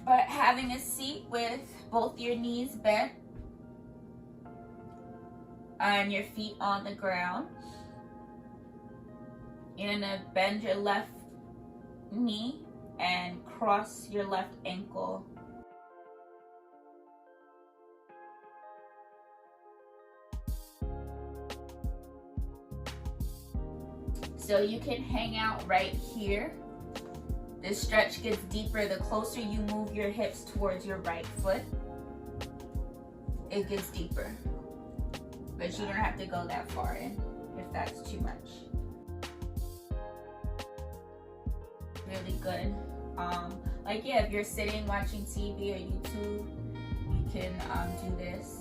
But having a seat with both your knees bent and your feet on the ground. You're gonna bend your left knee and cross your left ankle. So you can hang out right here. This stretch gets deeper the closer you move your hips towards your right foot. It gets deeper. But you don't have to go that far in if that's too much. Really good. Like yeah, if you're sitting watching TV or YouTube, you can do this.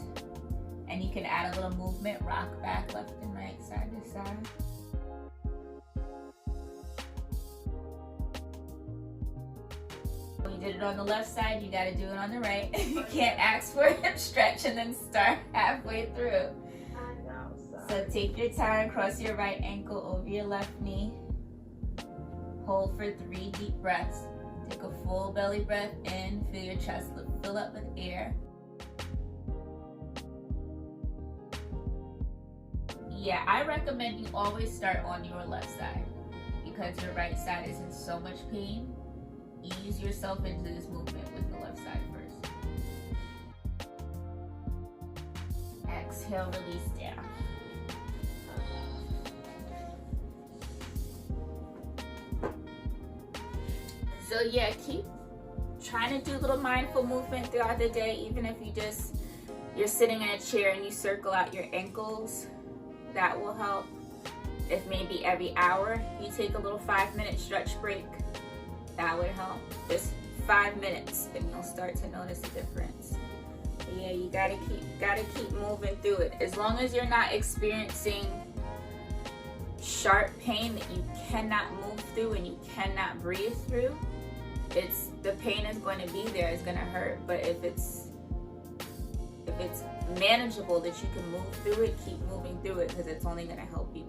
And you can add a little movement, rock back left and right, side to side. You did it on the left side, you gotta do it on the right. You can't ask for a hip stretch and then start halfway through. So take your time, cross your right ankle over your left knee. Hold for 3 deep breaths. Take a full belly breath in, feel your chest fill up with air. Yeah, I recommend you always start on your left side because your right side is in so much pain. Ease yourself into this movement with the left side first. Exhale, release down. So yeah, keep trying to do little mindful movement throughout the day, even if you're sitting in a chair and you circle out your ankles, that will help. If maybe every hour you take a little 5-minute stretch break, that would help. Just 5 minutes and you'll start to notice a difference. But yeah, you gotta keep moving through it. As long as you're not experiencing sharp pain that you cannot move through and you cannot breathe through, the pain is going to be there, it's going to hurt. But if it's manageable that you can move through it, keep moving through it because it's only going to help you